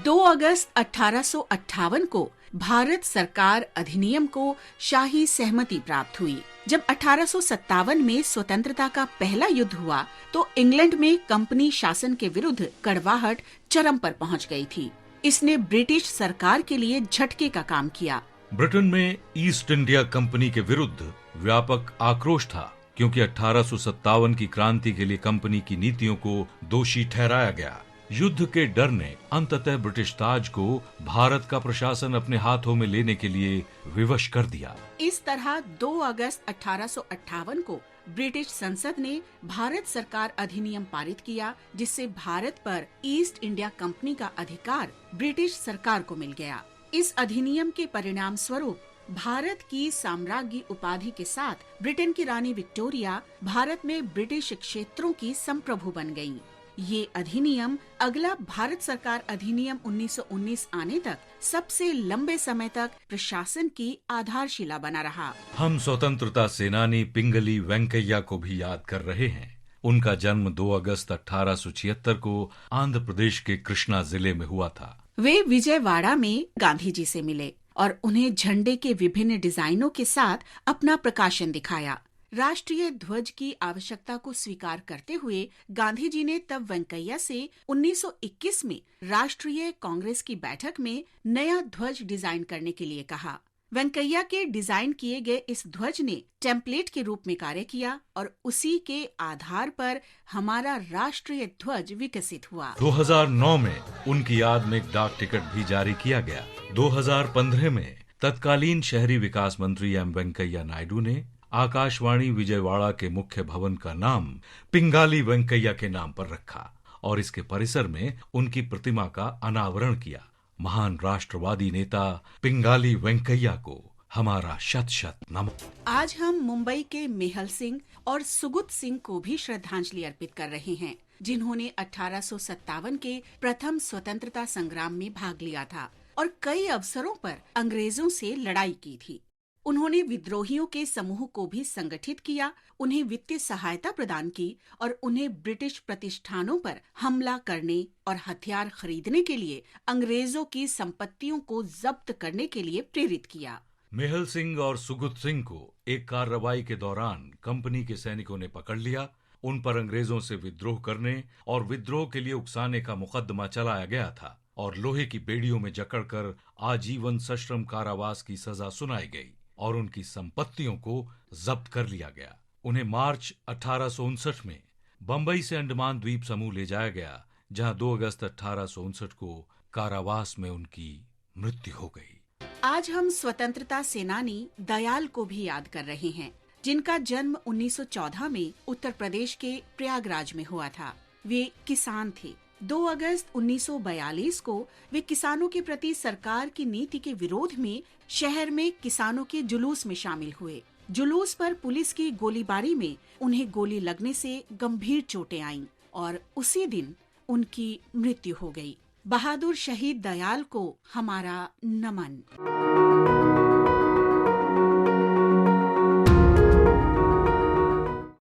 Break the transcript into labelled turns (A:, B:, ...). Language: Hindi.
A: 2 अगस्त 1858 को भारत सरकार अधिनियम को शाही सहमति प्राप्त हुई। जब 1857 में स्वतंत्रता का पहला युद्ध हुआ तो इंग्लैंड में कंपनी शासन के विरुद्ध कड़वाहट चरम पर पहुंच गई थी। इसने ब्रिटिश सरकार के लिए झटके का काम किया।
B: ब्रिटेन में ईस्ट इंडिया कंपनी के विरुद्ध व्यापक आक्रोश था, क्योंकि 1857 की क्रांति के लिए कंपनी की नीतियों को दोषी ठहराया गया। युद्ध के डर ने अंततः ब्रिटिश ताज को भारत का प्रशासन अपने हाथों में लेने के लिए विवश कर दिया।
A: इस तरह 2 अगस्त 1858 को ब्रिटिश संसद ने भारत सरकार अधिनियम पारित किया, जिससे भारत पर ईस्ट इंडिया कंपनी का अधिकार ब्रिटिश सरकार को मिल गया। इस अधिनियम के परिणाम स्वरूप भारत की साम्राज्य उपाधि के साथ ब्रिटेन की रानी विक्टोरिया भारत में ब्रिटिश क्षेत्रों की संप्रभु बन गयी। ये अधिनियम अगला भारत सरकार अधिनियम 1919 आने तक सबसे लंबे समय तक प्रशासन की आधारशिला बना रहा।
B: हम स्वतंत्रता सेनानी पिंगली वेंकैया को भी याद कर रहे हैं। उनका जन्म 2 अगस्त 1876 को आंध्र प्रदेश के कृष्णा जिले में हुआ था।
A: वे विजयवाड़ा में गांधी जी से मिले और उन्हें झंडे के विभिन्न डिजाइनों के साथ अपना प्रकाशन दिखाया। राष्ट्रीय ध्वज की आवश्यकता को स्वीकार करते हुए गांधी जी ने तब वेंकैया से 1921 में राष्ट्रीय कांग्रेस की बैठक में नया ध्वज डिजाइन करने के लिए कहा। वेंकैया के डिजाइन किए गए इस ध्वज ने टेम्पलेट के रूप में कार्य किया और उसी के आधार पर हमारा राष्ट्रीय ध्वज विकसित हुआ।
B: 2009 में उनकी याद में एक डाक टिकट भी जारी किया गया। 2015 में तत्कालीन शहरी विकास मंत्री एम वेंकैया नायडू ने आकाशवाणी विजयवाड़ा के मुख्य भवन का नाम पिंगाली वेंकैया के नाम पर रखा और इसके परिसर में उनकी प्रतिमा का अनावरण किया। महान राष्ट्रवादी नेता पिंगाली वेंकैया को हमारा शत शत नमन।
A: आज हम मुंबई के मेहल सिंह और सुगुत सिंह को भी श्रद्धांजलि अर्पित कर रहे हैं, जिन्होंने 1857 के प्रथम स्वतंत्रता संग्राम में भाग लिया था और कई अवसरों पर अंग्रेजों से लड़ाई की थी। उन्होंने विद्रोहियों के समूह को भी संगठित किया, उन्हें वित्तीय सहायता प्रदान की और उन्हें ब्रिटिश प्रतिष्ठानों पर हमला करने और हथियार खरीदने के लिए अंग्रेजों की संपत्तियों को जब्त करने के लिए प्रेरित किया।
B: मेहल सिंह और सुगुत सिंह को एक कार्रवाई के दौरान कंपनी के सैनिकों ने पकड़ लिया। उन पर अंग्रेजों से विद्रोह करने और विद्रोह के लिए उकसाने का मुकदमा चलाया गया था और लोहे की बेड़ियों में जकड़कर आजीवन सश्रम कारावास की सजा सुनाई गई और उनकी संपत्तियों को जब्त कर लिया गया। उन्हें मार्च 1859 में बंबई से अंडमान द्वीप समूह ले जाया गया, जहां 2 अगस्त 1859 को कारावास में उनकी मृत्यु हो गई।
A: आज हम स्वतंत्रता सेनानी दयाल को भी याद कर रहे हैं, जिनका जन्म 1914 में उत्तर प्रदेश के प्रयागराज में हुआ था। वे किसान थे। 2 अगस्त 1942 को वे किसानों के प्रति सरकार की नीति के विरोध में शहर में किसानों के जुलूस में शामिल हुए। जुलूस पर पुलिस की गोलीबारी में उन्हें गोली लगने से गंभीर चोटें आईं और उसी दिन उनकी मृत्यु हो गई। बहादुर शहीद दयाल को हमारा नमन।